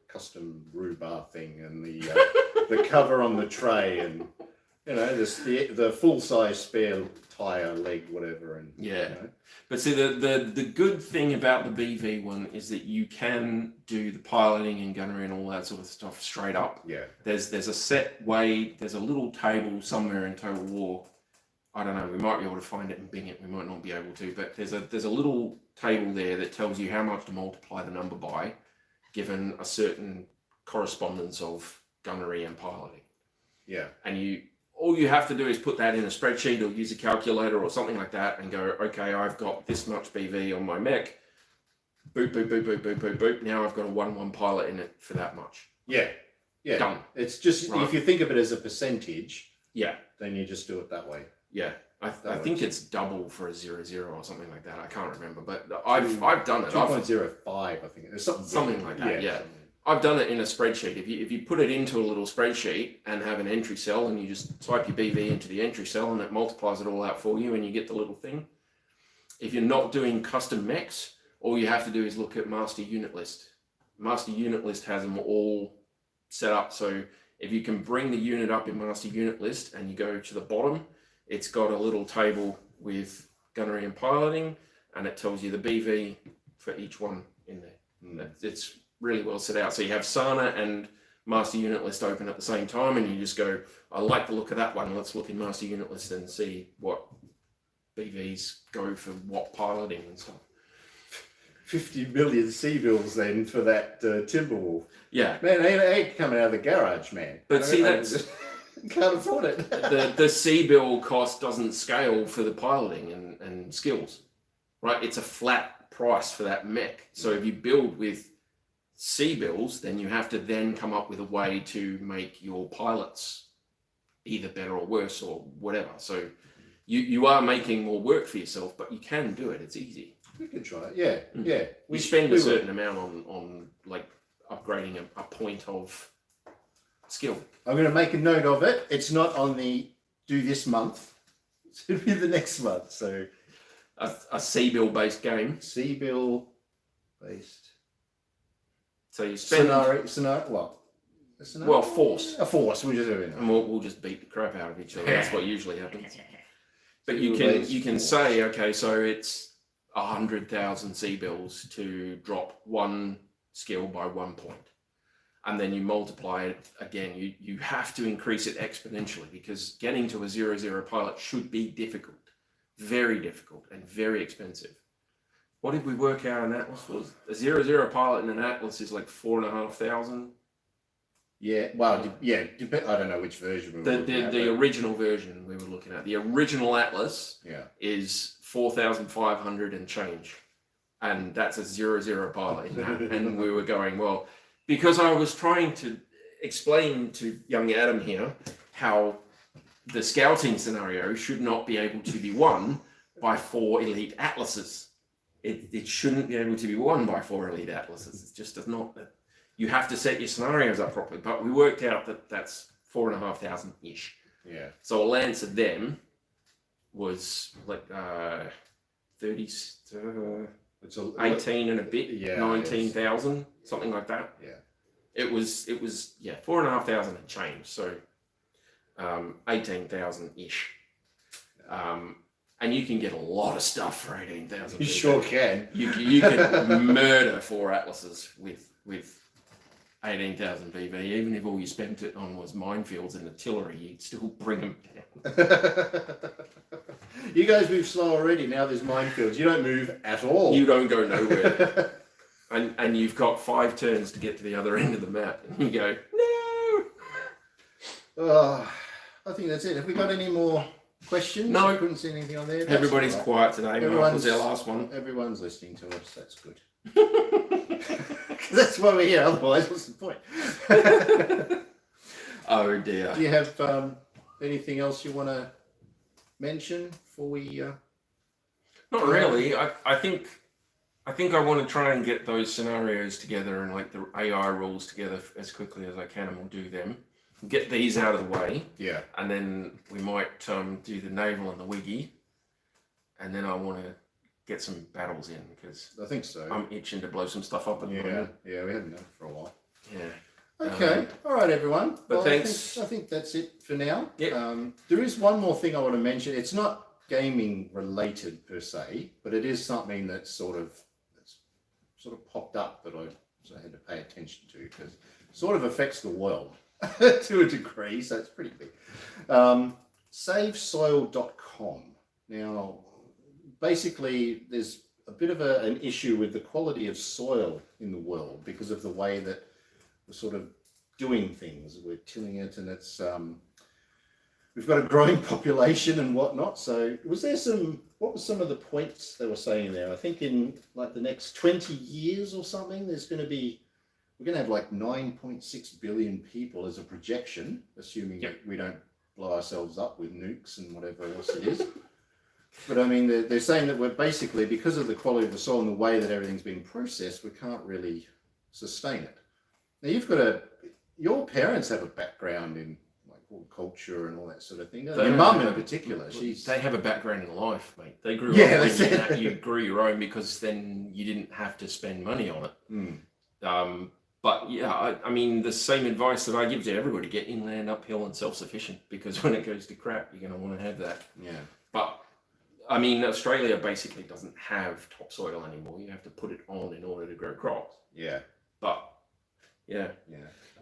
custom rhubarb thing and the cover on the tray, and the full size spare tire leg, whatever. And but see, the good thing about the BV one is that you can do the piloting and gunnery and all that sort of stuff straight up. Yeah. There's a set way. There's a little table somewhere in Total War. I don't know. We might be able to find it and Bing it. We might not be able to, but there's a little table there that tells you how much to multiply the number by, given a certain correspondence of gunnery and piloting. Yeah. And all you have to do is put that in a spreadsheet or use a calculator or something like that and go, okay, I've got this much BV on my mech. Boop, boop, boop, boop, boop, boop, boop. Now I've got a 1-1 pilot in it for that much. Yeah. Yeah. Done. It's just, if you think of it as a percentage, then you just do it that way. Yeah. I think it's double for a 0-0 or something like that. I can't remember, but I've done it. 2.05, I think. It's something like that, yeah. I've done it in a spreadsheet. If you put it into a little spreadsheet and have an entry cell, and you just type your BV into the entry cell, and it multiplies it all out for you, and you get the little thing. If you're not doing custom mechs, all you have to do is look at master unit list. Master unit list has them all set up. So if you can bring the unit up in master unit list and you go to the bottom, it's got a little table with gunnery and piloting, and it tells you the BV for each one in there. It's really well set out. So you have Sana and master unit list open at the same time, and you just go, I like the look of that one. Let's look in master unit list and see what BVs go for what piloting and stuff. 50 million C-bills then for that Timberwolf. Yeah. Man, ain't coming out of the garage, man. But see, that's... Can't afford it. the C-bill cost doesn't scale for the piloting and skills, right? It's a flat price for that mech. So if you build with C-bills, then you have to then come up with a way to make your pilots either better or worse or whatever. So you are making more work for yourself, but you can do it. It's easy. We could try it. Yeah, yeah. We spend a certain amount on like upgrading a point of skill. I'm going to make a note of it. It's not on the do this month. It'll be the next month. So a C-bill based game. C-bill based. So you spend scenario what? Well, force. A force. We're just doing it. And we'll just beat the crap out of each other. That's what usually happens. But you can say, okay, so it's 100,000 C-bills to drop one skill by 1 point. And then you multiply it again. You have to increase it exponentially, because getting to a 0-0 pilot should be difficult. Very difficult and very expensive. What did we work out in Atlas? Was a 0-0 pilot in an Atlas is like 4,500. Yeah, well, yeah, I don't know which version we were looking at. The original version we were looking at. The original Atlas is 4,500 and change. And that's a 0-0 pilot in that. And we were going, well, because I was trying to explain to young Adam here how the scouting scenario should not be able to be won by 4 elite Atlases. It shouldn't be able to be won by 4 elite Atlases. It just does not. you have to set your scenarios up properly. But we worked out that that's 4,500 ish. Yeah. So a lance of them was like 30, It's a, 18 and a bit, Yeah, 19,000, something like that. Yeah. It was 4,500 and change. So 18,000 ish. And you can get a lot of stuff for 18,000. You sure can. You can murder 4 atlases with 18,000 BV. Even if all you spent it on was minefields and artillery, you'd still bring them down. You guys move slow already. Now there's minefields. You don't move at all. You don't go nowhere. and you've got 5 turns to get to the other end of the map. And you go, no! Oh, I think that's it. Have we got any more questions? No. I couldn't see anything on there. That's Everybody's all right. quiet today. Mark was our last one. Everyone's listening to us. That's good. That's why we're here. Otherwise, what's the point? Oh dear. Do you have anything else you want to mention before we? Not really. I think I want to try and get those scenarios together and like the AI rules together as quickly as I can, and we'll do them. Get these out of the way. Yeah. And then we might do the naval and the wiggy, and then I want to get some battles in because I think so. I'm itching to blow some stuff up at the moment. Yeah, we haven't done it for a while. Yeah. Okay, all right, everyone. But thanks. I think that's it for now. Yeah. There is one more thing I want to mention. It's not gaming related per se, but it is something that's sort of popped up that I had to pay attention to because it sort of affects the world to a degree, so it's pretty big. SaveSoil.com. Now, basically, there's a bit of an issue with the quality of soil in the world because of the way that we're sort of doing things. We're tilling it, and it's we've got a growing population and whatnot. So, what were some of the points they were saying there? I think in like the next 20 years or something, we're going to have like 9.6 billion people as a projection, assuming that we don't blow ourselves up with nukes and whatever else it is. But I mean, they're saying that we're basically, because of the quality of the soil and the way that everything's being processed, we can't really sustain it. Now your parents have a background in like horticulture and all that sort of thing. Your mum in particular, they have a background in life, mate. They grew Yeah, up that's it. and you grew your own because then you didn't have to spend money on it. But yeah, I mean, the same advice that I give to everybody: get inland, uphill, and self-sufficient. Because when it goes to crap, you're going to want to have that. Yeah. But I mean, Australia basically doesn't have topsoil anymore. You have to put it on in order to grow crops. Yeah. But yeah.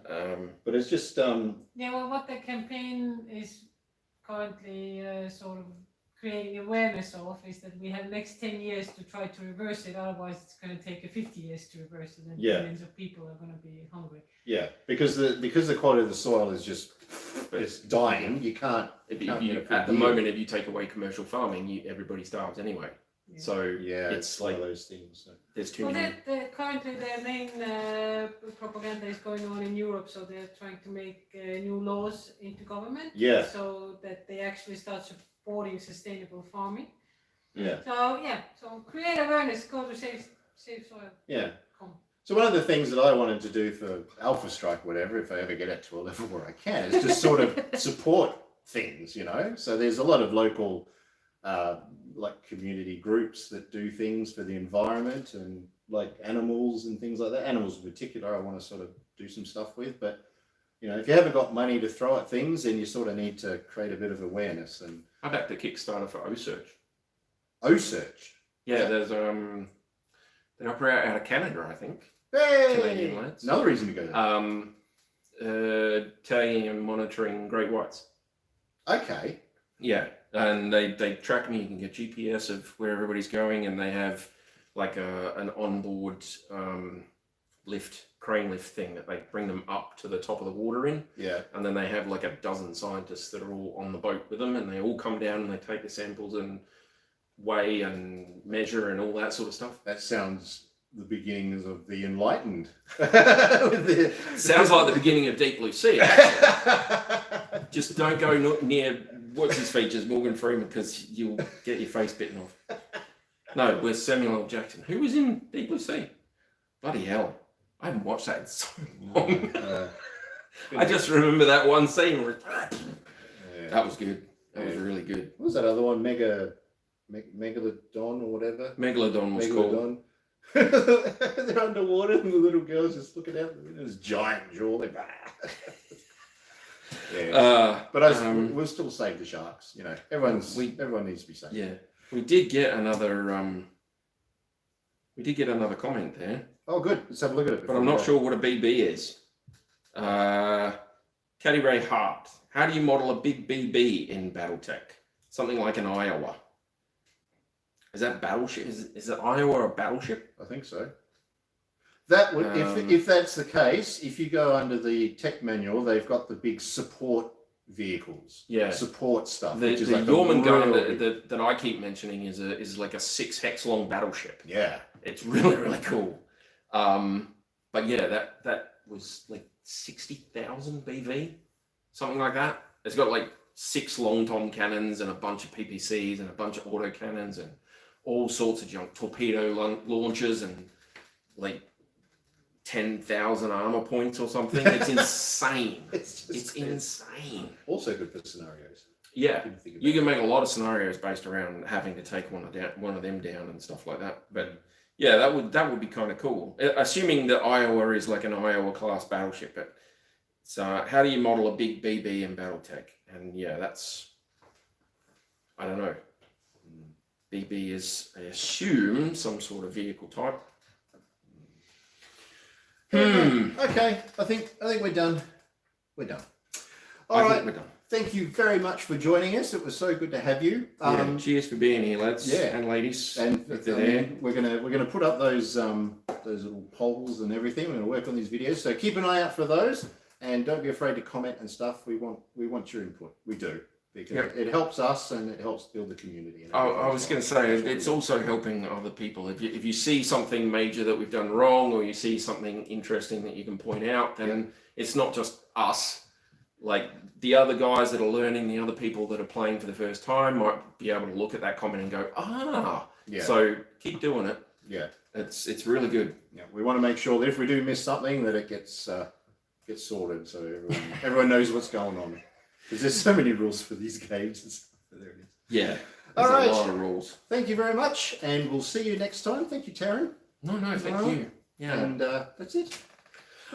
But it's just Yeah, well, what the campaign is currently sort of creating awareness of is that we have next 10 years to try to reverse it. Otherwise, it's going to take 50 years to reverse it, and millions of people are going to be hungry. Yeah, because the quality of the soil is just it's dying. You can't. At the moment, if you take away commercial farming, everybody starves anyway. Yeah. So it's like those things. So. There's too Well, many. currently their main propaganda is going on in Europe, so they're trying to make new laws into government. Yeah. So that they actually start supporting sustainable farming. Yeah. So create awareness. Go to Save Soil. Yeah. Com. So one of the things that I wanted to do for Alpha Strike, whatever, if I ever get it to a level where I can, is just sort of support things, So there's a lot of local, like community groups that do things for the environment and like animals and things like that. Animals in particular, I want to sort of do some stuff with. But if you haven't got money to throw at things, then you sort of need to create a bit of awareness. And I backed the Kickstarter for OSearch. OSearch. Yeah, there's they operate out of Canada, I think. Hey! Canadian lads. Another reason to go there. Tagging and monitoring great whites. Okay. Yeah, and they track me. You can get GPS of where everybody's going, and they have like an onboard crane lift thing that they bring them up to the top of the water in. Yeah. And then they have like a dozen scientists that are all on the boat with them, and they all come down and they take the samples and weigh and measure and all that sort of stuff. That sounds the beginnings of the enlightened. Sounds like the beginning of Deep Blue Sea, actually. Just don't go near what's his features, Morgan Freeman, because you'll get your face bitten off. No, where's Samuel L. Jackson? Who was in Deep Blue Sea? Bloody hell. I haven't watched that in so long. Good. I just remember that one scene where Yeah. that was good. That was really good. What was that other one? Megalodon or whatever? Megalodon was cool. Megalodon. They're underwater and the little girl's just looking out the window. This giant jaw. Yeah. But we'll still save the sharks. You know, everyone needs to be safe. Yeah. We did get another comment there. Oh, good. Let's have a look at it. But I'm not sure what a BB is. Caddy Ray Hart. How do you model a big BB in BattleTech? Something like an Iowa. Is that battleship? Is it Iowa a battleship? I think so. That would, if that's the case, if you go under the tech manual, they've got the big support vehicles. Yeah. Support stuff. The which is like Yorman that I keep mentioning is like a 6 hex long battleship. Yeah. It's really, really cool. But yeah, that was like 60,000 BV, something like that. It's got like 6 long tom cannons and a bunch of PPCs and a bunch of auto cannons and all sorts of junk, torpedo launchers and like 10,000 armor points or something. It's insane. It's insane. Also good for scenarios. Yeah, you can make a lot of scenarios based around having to take one of them down and stuff like that. But yeah, that would be kind of cool. Assuming that Iowa is like an Iowa class battleship. But so how do you model a big BB in BattleTech? And yeah, that's, I don't know. BB is, I assume, some sort of vehicle type. Okay, I think we're done. We're done. All right. We're done. Thank you very much for joining us. It was so good to have you. Cheers for being here, lads and ladies. And if they're there. We're gonna put up those little polls and everything. We're gonna work on these videos. So keep an eye out for those, and don't be afraid to comment and stuff. We want your input. We do, because it helps us and it helps build the community. And I was going to say it's also helping other people. If you see something major that we've done wrong, or you see something interesting that you can point out, then it's not just us. Like the other guys that are learning, the other people that are playing for the first time might be able to look at that comment and go, So keep doing it. Yeah, it's really good. Yeah, we want to make sure that if we do miss something, that it gets sorted, so everyone knows what's going on. Because there's so many rules for these games and stuff. There it is. Yeah. All right. A lot of rules. Thank you very much, and we'll see you next time. Thank you, Taryn. No, thank you. Yeah. And that's it.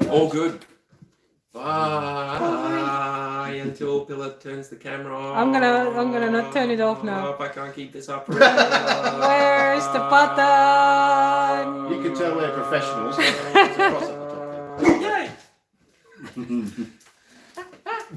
All good. Bye. Until Pillar turns the camera off. I'm gonna not turn it off now. If I can't keep this up. Where's the button? You can tell we're professionals. It's across at the top. Yay!